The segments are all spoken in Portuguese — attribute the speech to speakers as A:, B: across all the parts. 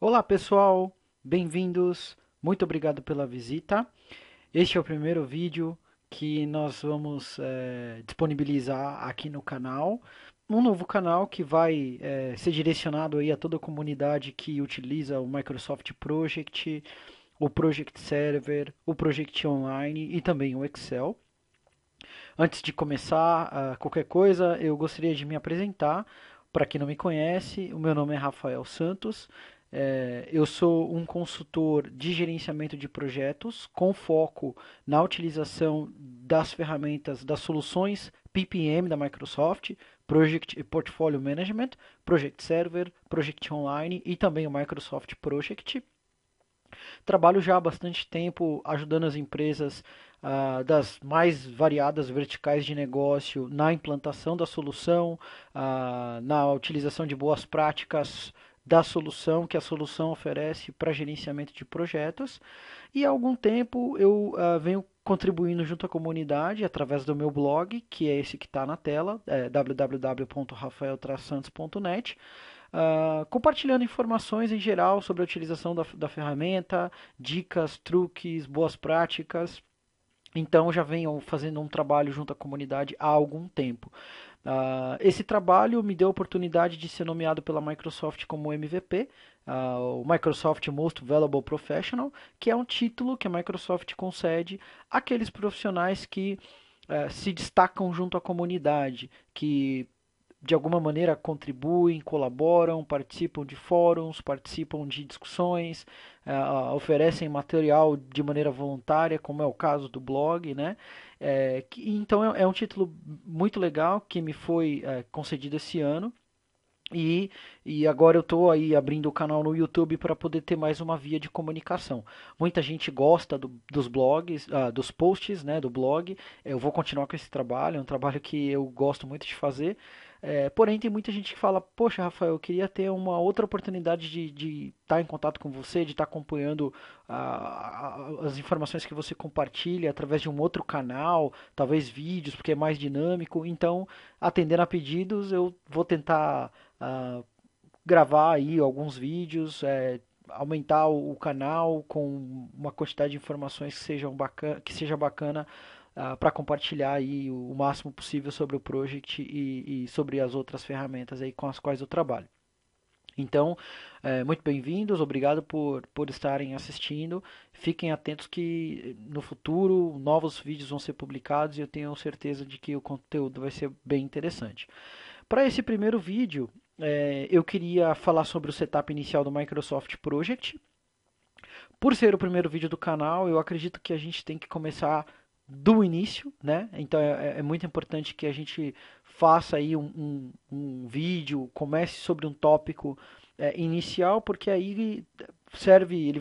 A: Olá pessoal, bem-vindos, muito obrigado pela visita. Este é o primeiro vídeo que nós vamos disponibilizar aqui no canal. Um novo canal que vai ser direcionado aí a toda a comunidade que utiliza o Microsoft Project, o Project Server, o Project Online e também o Excel. Antes de começar qualquer coisa, eu gostaria de me apresentar. Para quem não me conhece, o meu nome é Rafael Santos. Eu sou um consultor de gerenciamento de projetos com foco na utilização das ferramentas, das soluções PPM da Microsoft, Project e Portfolio Management, Project Server, Project Online e também o Microsoft Project. Trabalho já há bastante tempo ajudando as empresas das mais variadas verticais de negócio na implantação da solução, na utilização de boas práticas da solução que a solução oferece para gerenciamento de projetos. E há algum tempo eu venho contribuindo junto à comunidade através do meu blog, que é esse que está na tela, www.rafaeltrasantos.net, compartilhando informações em geral sobre a utilização da ferramenta, dicas, truques, boas práticas. Então já venho fazendo um trabalho junto à comunidade há algum tempo. Esse trabalho me deu a oportunidade de ser nomeado pela Microsoft como MVP, o Microsoft Most Valuable Professional, que é um título que a Microsoft concede àqueles profissionais que se destacam junto à comunidade, que de alguma maneira contribuem, colaboram, participam de fóruns, participam de discussões, oferecem material de maneira voluntária, como é o caso do blog, né? Então é um título muito legal que me foi concedido esse ano. E, e agora eu estou aí abrindo o canal no YouTube para poder ter mais uma via de comunicação. Muita gente gosta dos blogs, dos posts, né, do blog. Eu vou continuar com esse trabalho, é um trabalho que eu gosto muito de fazer. Porém, tem muita gente que fala: Poxa, Rafael, eu queria ter uma outra oportunidade de estar em contato com você, de estar acompanhando as informações que você compartilha através de um outro canal, talvez vídeos, porque é mais dinâmico. Então, atendendo a pedidos, eu vou tentar uh, gravar aí alguns vídeos, aumentar o canal com uma quantidade de informações que seja bacana para compartilhar aí o máximo possível sobre o Project e sobre as outras ferramentas aí com as quais eu trabalho. Então, muito bem-vindos, obrigado por estarem assistindo. Fiquem atentos que no futuro novos vídeos vão ser publicados e eu tenho certeza de que o conteúdo vai ser bem interessante. Para esse primeiro vídeo, eu queria falar sobre o setup inicial do Microsoft Project. Por ser o primeiro vídeo do canal, eu acredito que a gente tem que começar do início, né? Então é muito importante que a gente faça aí um vídeo, comece sobre um tópico inicial, porque aí ele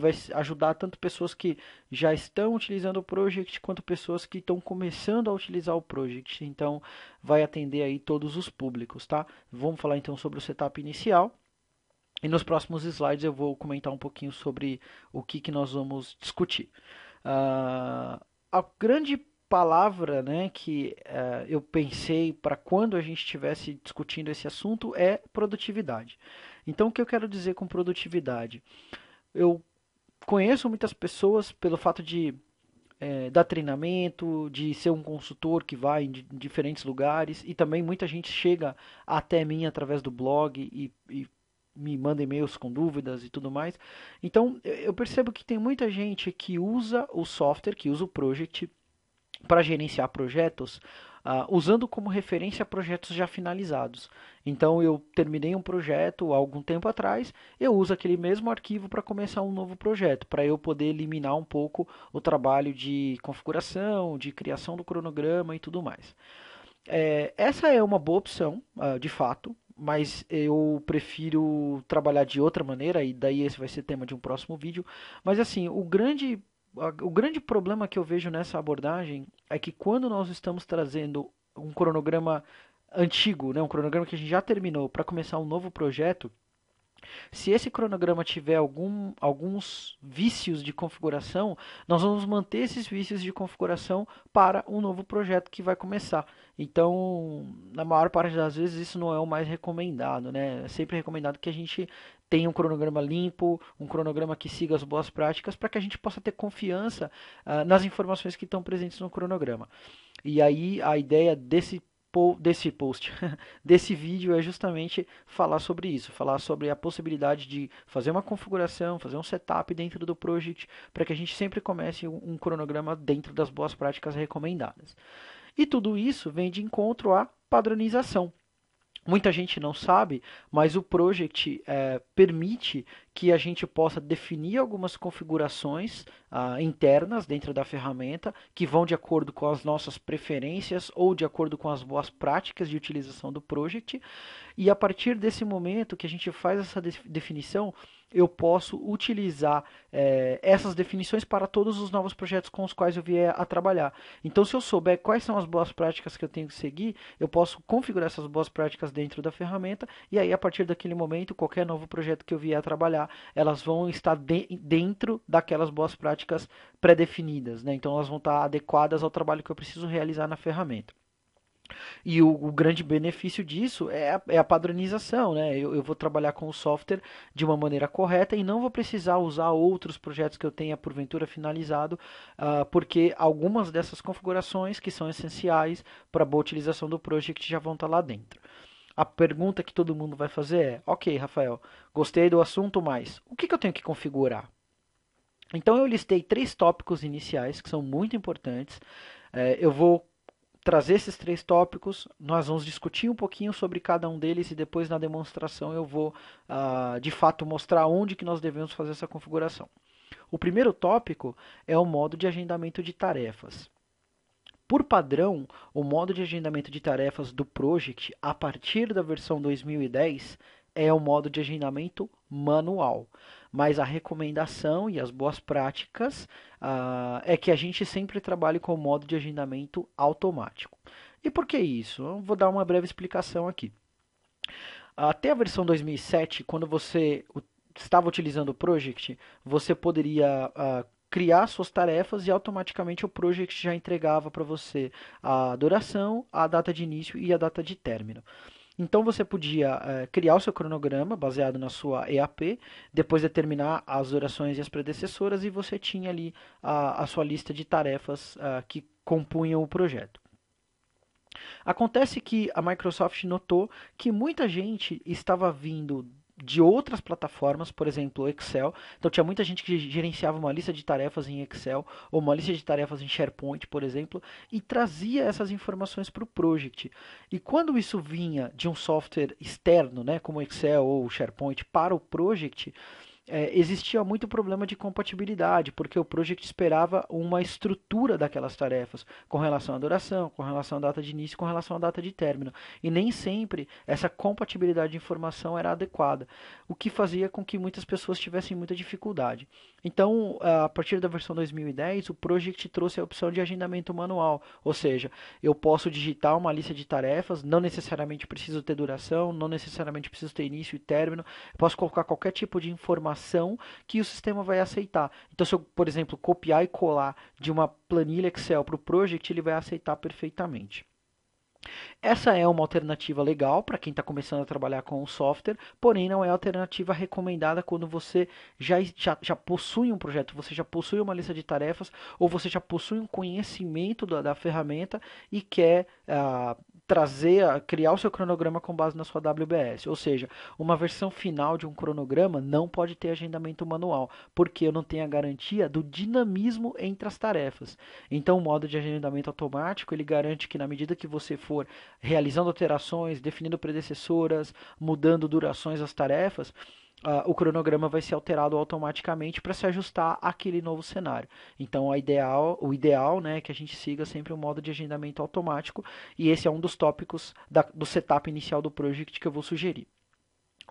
A: vai ajudar tanto pessoas que já estão utilizando o Project quanto pessoas que estão começando a utilizar o Project. Então vai atender aí todos os públicos, tá? Vamos falar então sobre o setup inicial. E nos próximos slides eu vou comentar um pouquinho sobre o que nós vamos discutir. A grande palavra, né, que eu pensei para quando a gente estivesse discutindo esse assunto é produtividade. Então, o que eu quero dizer com produtividade? Eu conheço muitas pessoas pelo fato de dar treinamento, de ser um consultor que vai em diferentes lugares e também muita gente chega até mim através do blog e me manda e-mails com dúvidas e tudo mais. Então eu percebo que tem muita gente que usa o software, que usa o Project para gerenciar projetos, usando como referência projetos já finalizados. Então eu terminei um projeto há algum tempo atrás, eu uso aquele mesmo arquivo para começar um novo projeto, para eu poder eliminar um pouco o trabalho de configuração, de criação do cronograma e tudo mais. Essa é uma boa opção, de fato, mas eu prefiro trabalhar de outra maneira, e daí esse vai ser tema de um próximo vídeo. Mas assim, o grande problema que eu vejo nessa abordagem é que quando nós estamos trazendo um cronograma antigo, né, um cronograma que a gente já terminou, para começar um novo projeto, se esse cronograma tiver alguns vícios de configuração, nós vamos manter esses vícios de configuração para um novo projeto que vai começar. Então, na maior parte das vezes, isso não é o mais recomendado, né? É sempre recomendado que a gente tenha um cronograma limpo, um cronograma que siga as boas práticas, para que a gente possa ter confiança nas informações que estão presentes no cronograma. E aí a ideia desse post, desse vídeo é justamente falar sobre isso, falar sobre a possibilidade de fazer uma configuração, fazer um setup dentro do project, para que a gente sempre comece um cronograma dentro das boas práticas recomendadas. E tudo isso vem de encontro à padronização. Muita gente não sabe, mas o Project permite que a gente possa definir algumas configurações internas dentro da ferramenta que vão de acordo com as nossas preferências ou de acordo com as boas práticas de utilização do Project. E a partir desse momento que a gente faz essa definição, eu posso utilizar essas definições para todos os novos projetos com os quais eu vier a trabalhar. Então, se eu souber quais são as boas práticas que eu tenho que seguir, eu posso configurar essas boas práticas dentro da ferramenta, e aí, a partir daquele momento, qualquer novo projeto que eu vier a trabalhar, elas vão estar dentro daquelas boas práticas pré-definidas, né? Então, elas vão estar adequadas ao trabalho que eu preciso realizar na ferramenta. E o grande benefício disso é a padronização, né? Eu vou trabalhar com o software de uma maneira correta e não vou precisar usar outros projetos que eu tenha porventura finalizado, porque algumas dessas configurações que são essenciais para a boa utilização do project já vão estar lá dentro. A pergunta que todo mundo vai fazer é: ok, Rafael, gostei do assunto, mas o que eu tenho que configurar? Então eu listei 3 tópicos iniciais que são muito importantes. Eu vou trazer esses 3 tópicos, nós vamos discutir um pouquinho sobre cada um deles e depois na demonstração eu vou de fato mostrar onde que nós devemos fazer essa configuração. O primeiro tópico é o modo de agendamento de tarefas. Por padrão, o modo de agendamento de tarefas do Project, a partir da versão 2010, é o modo de agendamento manual. Mas a recomendação e as boas práticas é que a gente sempre trabalhe com o modo de agendamento automático. E por que isso? Eu vou dar uma breve explicação aqui. Até a versão 2007, quando você estava utilizando o Project, você poderia criar suas tarefas e automaticamente o Project já entregava para você a duração, a data de início e a data de término. Então você podia criar o seu cronograma baseado na sua EAP, depois determinar as durações e as predecessoras e você tinha ali a sua lista de tarefas que compunham o projeto. Acontece que a Microsoft notou que muita gente estava vindo de outras plataformas, por exemplo, o Excel. Então tinha muita gente que gerenciava uma lista de tarefas em Excel ou uma lista de tarefas em SharePoint, por exemplo, e trazia essas informações para o Project. E quando isso vinha de um software externo, né, como o Excel ou o SharePoint, para o Project, existia muito problema de compatibilidade, porque o project esperava uma estrutura daquelas tarefas, com relação à duração, com relação à data de início, com relação à data de término. E nem sempre essa compatibilidade de informação era adequada, o que fazia com que muitas pessoas tivessem muita dificuldade. Então, a partir da versão 2010, o project trouxe a opção de agendamento manual, ou seja, eu posso digitar uma lista de tarefas, não necessariamente preciso ter duração, não necessariamente preciso ter início e término, eu posso colocar qualquer tipo de informação que o sistema vai aceitar. Então, se eu, por exemplo, copiar e colar de uma planilha Excel para o Project, ele vai aceitar perfeitamente. Essa é uma alternativa legal para quem está começando a trabalhar com o software, porém não é a alternativa recomendada quando você já possui um projeto, você já possui uma lista de tarefas ou você já possui um conhecimento da ferramenta e quer criar o seu cronograma com base na sua WBS. Ou seja, uma versão final de um cronograma não pode ter agendamento manual, porque eu não tenho a garantia do dinamismo entre as tarefas. Então, o modo de agendamento automático, ele garante que na medida que você for realizando alterações, definindo predecessoras, mudando durações das tarefas, o cronograma vai ser alterado automaticamente para se ajustar àquele novo cenário. Então, o ideal, né, é que a gente siga sempre o modo de agendamento automático, e esse é um dos tópicos do setup inicial do project que eu vou sugerir.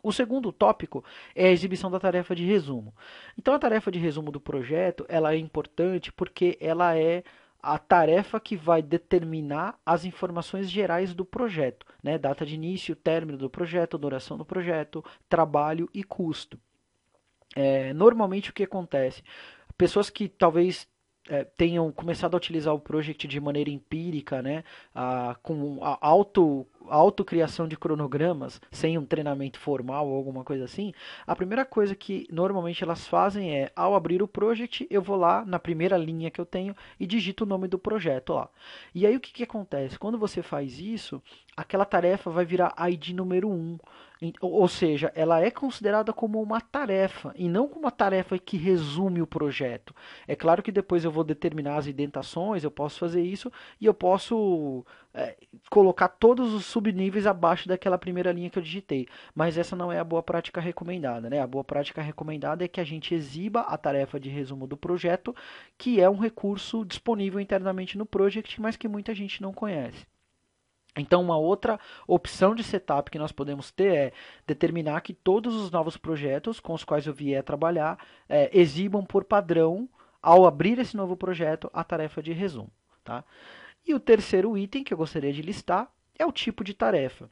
A: O segundo tópico é a exibição da tarefa de resumo. Então, a tarefa de resumo do projeto ela é importante porque ela é a tarefa que vai determinar as informações gerais do projeto, né? Data de início, término do projeto, duração do projeto, trabalho e custo. Normalmente o que acontece? Pessoas que talvez tenham começado a utilizar o Project de maneira empírica, né, com autocriação de cronogramas, sem um treinamento formal ou alguma coisa assim, a primeira coisa que normalmente elas fazem é, ao abrir o project, eu vou lá na primeira linha que eu tenho e digito o nome do projeto lá. E aí o que acontece? Quando você faz isso, aquela tarefa vai virar ID número um. Ou seja, ela é considerada como uma tarefa e não como uma tarefa que resume o projeto. É claro que depois eu vou determinar as indentações, eu posso fazer isso e eu posso colocar todos os subníveis abaixo daquela primeira linha que eu digitei. Mas essa não é a boa prática recomendada, né? A boa prática recomendada é que a gente exiba a tarefa de resumo do projeto, que é um recurso disponível internamente no project, mas que muita gente não conhece. Então, uma outra opção de setup que nós podemos ter é determinar que todos os novos projetos com os quais eu vier trabalhar exibam por padrão, ao abrir esse novo projeto, a tarefa de resumo. Tá? E o terceiro item que eu gostaria de listar é o tipo de tarefa.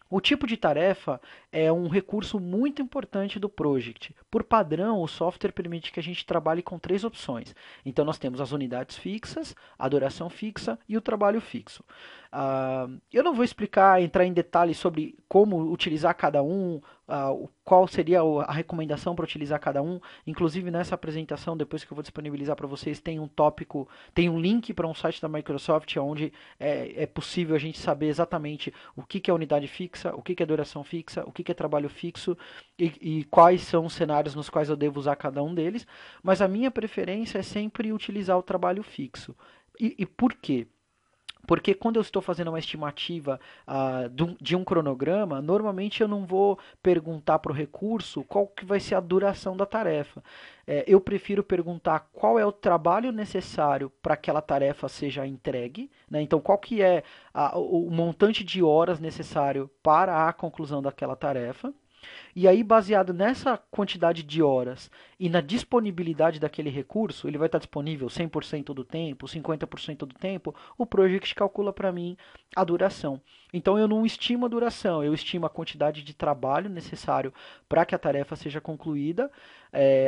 A: O tipo de tarefa é um recurso muito importante do project. Por padrão, o software permite que a gente trabalhe com três opções. Então, nós temos as unidades fixas, a duração fixa e o trabalho fixo. Eu não vou entrar em detalhes sobre como utilizar cada um, qual seria a recomendação para utilizar cada um. Inclusive, nessa apresentação, depois que eu vou disponibilizar para vocês, tem um tópico, tem um link para um site da Microsoft onde é possível a gente saber exatamente o que é unidade fixa, o que é duração fixa, o que é trabalho fixo e quais são os cenários nos quais eu devo usar cada um deles. Mas a minha preferência é sempre utilizar o trabalho fixo. E por quê? Porque quando eu estou fazendo uma estimativa de um cronograma, normalmente eu não vou perguntar para o recurso qual que vai ser a duração da tarefa. Eu prefiro perguntar qual é o trabalho necessário para que aquela tarefa seja entregue, né? Então, qual que é o montante de horas necessário para a conclusão daquela tarefa. E aí, baseado nessa quantidade de horas e na disponibilidade daquele recurso, ele vai estar disponível 100% do tempo, 50% do tempo, o project calcula para mim a duração. Então eu não estimo a duração, eu estimo a quantidade de trabalho necessário para que a tarefa seja concluída,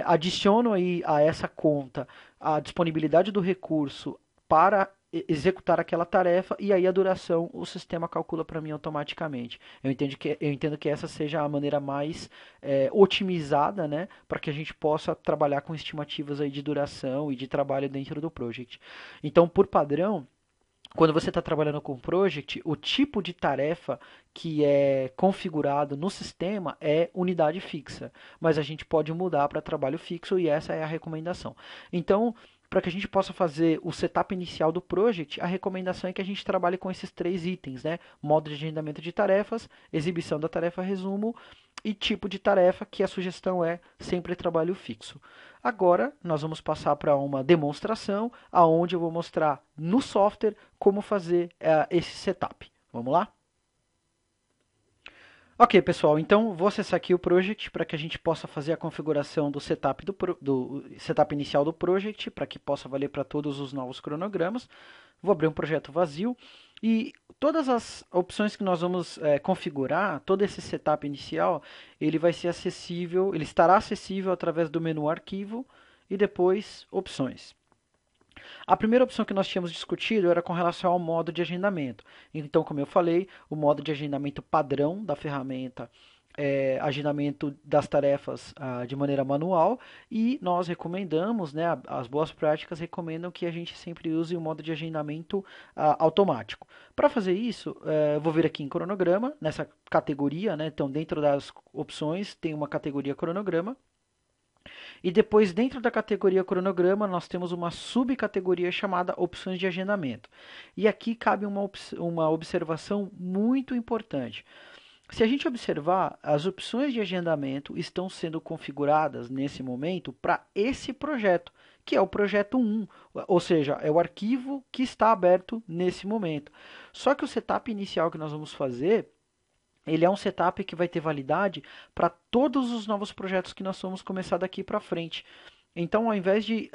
A: adiciono aí a essa conta a disponibilidade do recurso para executar aquela tarefa e aí a duração o sistema calcula para mim automaticamente. Eu entendo que essa seja a maneira mais otimizada, né, para que a gente possa trabalhar com estimativas aí de duração e de trabalho dentro do project. Então, por padrão, quando você está trabalhando com o project, o tipo de tarefa que é configurado no sistema é unidade fixa, mas a gente pode mudar para trabalho fixo e essa é a recomendação. Então, para que a gente possa fazer o setup inicial do project, a recomendação é que a gente trabalhe com esses três itens, né? Modo de agendamento de tarefas, exibição da tarefa resumo e tipo de tarefa, que a sugestão é sempre trabalho fixo. Agora, nós vamos passar para uma demonstração, aonde eu vou mostrar no software como fazer esse setup. Vamos lá? Ok, pessoal, então vou acessar aqui o project para que a gente possa fazer a configuração do setup, do setup inicial do project, para que possa valer para todos os novos cronogramas. Vou abrir um projeto vazio e todas as opções que nós vamos configurar, todo esse setup inicial, ele vai ser acessível, ele estará acessível através do menu arquivo e depois opções. A primeira opção que nós tínhamos discutido era com relação ao modo de agendamento. Então, como eu falei, o modo de agendamento padrão da ferramenta é agendamento das tarefas de maneira manual e nós recomendamos, né, as boas práticas recomendam que a gente sempre use o modo de agendamento automático. Para fazer isso, eu vou vir aqui em cronograma, nessa categoria, né, então dentro das opções tem uma categoria cronograma. E depois, dentro da categoria cronograma, nós temos uma subcategoria chamada opções de agendamento. E aqui cabe uma observação muito importante. Se a gente observar, as opções de agendamento estão sendo configuradas nesse momento para esse projeto, que é o projeto 1, ou seja, é o arquivo que está aberto nesse momento. Só que o setup inicial que nós vamos fazer ele é um setup que vai ter validade para todos os novos projetos que nós vamos começar daqui para frente. Então, ao invés de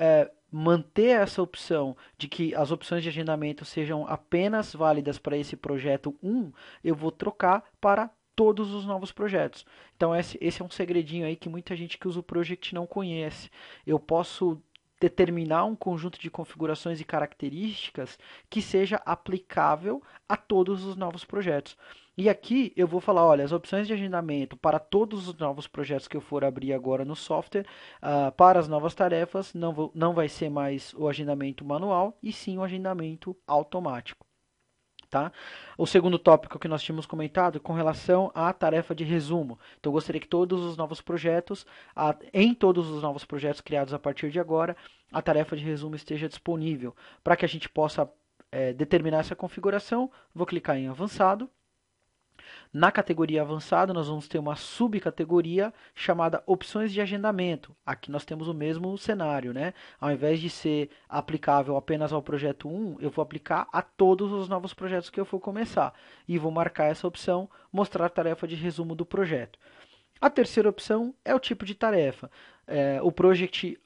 A: manter essa opção de que as opções de agendamento sejam apenas válidas para esse projeto 1, eu vou trocar para todos os novos projetos. Então, esse é um segredinho aí que muita gente que usa o Project não conhece. Eu posso determinar um conjunto de configurações e características que seja aplicável a todos os novos projetos. E aqui eu vou falar, olha, as opções de agendamento para todos os novos projetos que eu for abrir agora no software, para as novas tarefas, não vai ser mais o agendamento manual, e sim o agendamento automático. Tá? O segundo tópico que nós tínhamos comentado com relação à tarefa de resumo. Então, eu gostaria que todos os novos projetos, em todos os novos projetos criados a partir de agora, a tarefa de resumo esteja disponível. Para que a gente possa determinar essa configuração, vou clicar em avançado. Na categoria avançado, nós vamos ter uma subcategoria chamada opções de agendamento. Aqui nós temos o mesmo cenário, né? Ao invés de ser aplicável apenas ao projeto 1, eu vou aplicar a todos os novos projetos que eu for começar. E vou marcar essa opção, mostrar tarefa de resumo do projeto. A terceira opção é o tipo de tarefa. O project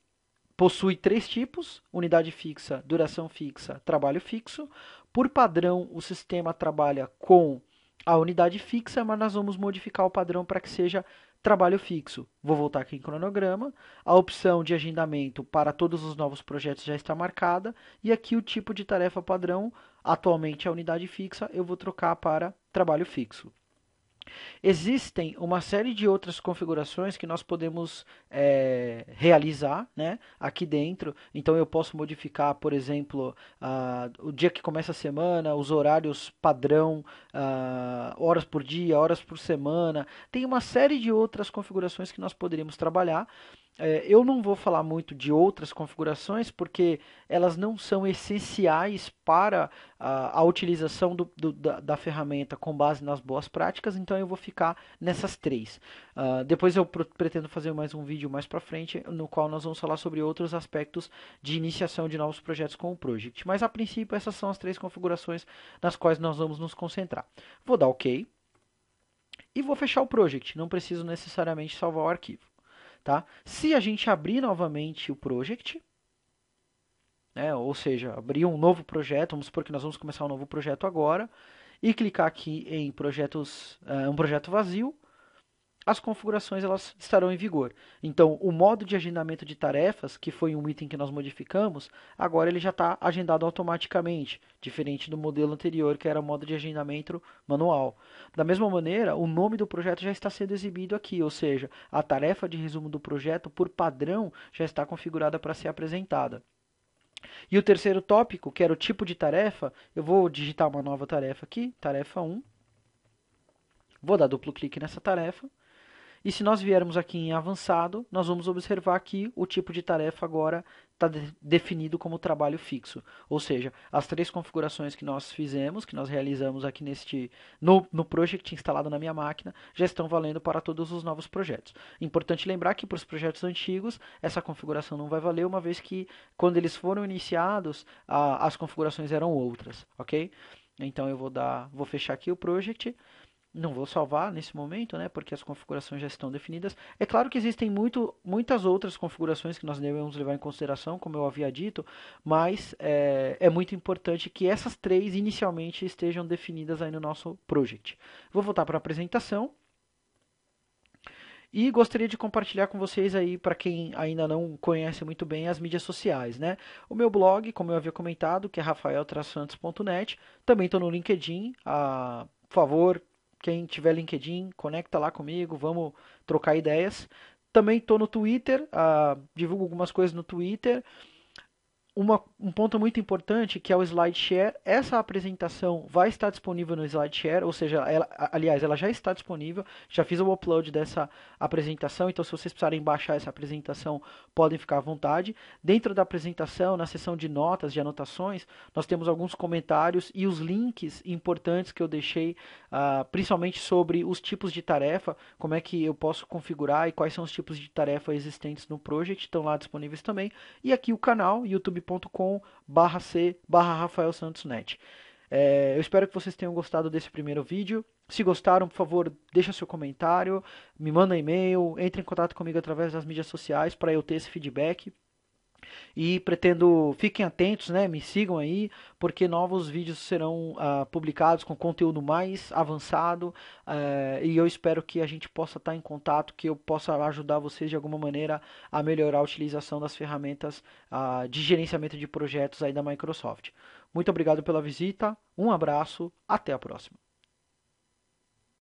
A: possui 3 tipos: unidade fixa, duração fixa, trabalho fixo. Por padrão, o sistema trabalha com a unidade fixa, mas nós vamos modificar o padrão para que seja trabalho fixo. Vou voltar aqui em cronograma. A opção de agendamento para todos os novos projetos já está marcada. E aqui o tipo de tarefa padrão, atualmente a unidade fixa, eu vou trocar para trabalho fixo. Existem uma série de outras configurações que nós podemos realizar, né, aqui dentro. Então eu posso modificar, por exemplo, o dia que começa a semana, os horários padrão, horas por dia, horas por semana. Tem uma série de outras configurações que nós poderíamos trabalhar. Eu não vou falar muito de outras configurações porque elas não são essenciais para a utilização da ferramenta com base nas boas práticas, então eu vou ficar nessas três. Depois eu pretendo fazer mais um vídeo mais para frente, no qual nós vamos falar sobre outros aspectos de iniciação de novos projetos com o Project. Mas a princípio essas são as três configurações nas quais nós vamos nos concentrar. Vou dar OK e vou fechar o Project, não preciso necessariamente salvar o arquivo. Tá? Se a gente abrir novamente o Project, né, ou seja, abrir um novo projeto, vamos supor que nós vamos começar um novo projeto agora, e clicar aqui em um projeto vazio, as configurações elas estarão em vigor. Então, o modo de agendamento de tarefas, que foi um item que nós modificamos, agora ele já está agendado automaticamente, diferente do modelo anterior, que era o modo de agendamento manual. Da mesma maneira, o nome do projeto já está sendo exibido aqui, ou seja, a tarefa de resumo do projeto, por padrão, já está configurada para ser apresentada. E o terceiro tópico, que era o tipo de tarefa, eu vou digitar uma nova tarefa aqui, tarefa 1. Vou dar duplo clique nessa tarefa. E se nós viermos aqui em avançado, nós vamos observar que o tipo de tarefa agora está definido como trabalho fixo. Ou seja, as três configurações que nós fizemos, que nós realizamos aqui no project instalado na minha máquina, já estão valendo para todos os novos projetos. Importante lembrar que para os projetos antigos, essa configuração não vai valer, uma vez que quando eles foram iniciados, as configurações eram outras, ok? Então eu vou fechar aqui o project. Não vou salvar nesse momento, né, porque as configurações já estão definidas. É claro que existem muitas outras configurações que nós devemos levar em consideração, como eu havia dito, mas é muito importante que essas três inicialmente estejam definidas aí no nosso project. Vou voltar para a apresentação. E gostaria de compartilhar com vocês aí, para quem ainda não conhece muito bem, as mídias sociais, né? O meu blog, como eu havia comentado, que é rafael-santos.net. Também estou no LinkedIn. Por favor, quem tiver LinkedIn, conecta lá comigo, vamos trocar ideias. Também estou no Twitter, divulgo algumas coisas no Twitter. Um ponto muito importante que é o SlideShare. Essa apresentação vai estar disponível no SlideShare, ou seja, aliás, ela já está disponível. Já fiz o upload dessa apresentação, então se vocês precisarem baixar essa apresentação, podem ficar à vontade. Dentro da apresentação, na seção de notas, de anotações, nós temos alguns comentários e os links importantes que eu deixei, principalmente sobre os tipos de tarefa, como é que eu posso configurar e quais são os tipos de tarefa existentes no project, estão lá disponíveis também. E aqui o canal, youtube.com/c/rafaelsantosnet. Eu espero que vocês tenham gostado desse primeiro vídeo. Se gostaram, por favor, deixa seu comentário, me manda e-mail, entre em contato comigo através das mídias sociais para eu ter esse feedback. E pretendo, fiquem atentos, né? Me sigam aí, porque novos vídeos serão publicados com conteúdo mais avançado, e eu espero que a gente possa estar em contato, que eu possa ajudar vocês de alguma maneira a melhorar a utilização das ferramentas de gerenciamento de projetos aí da Microsoft. Muito obrigado pela visita, um abraço, até a próxima.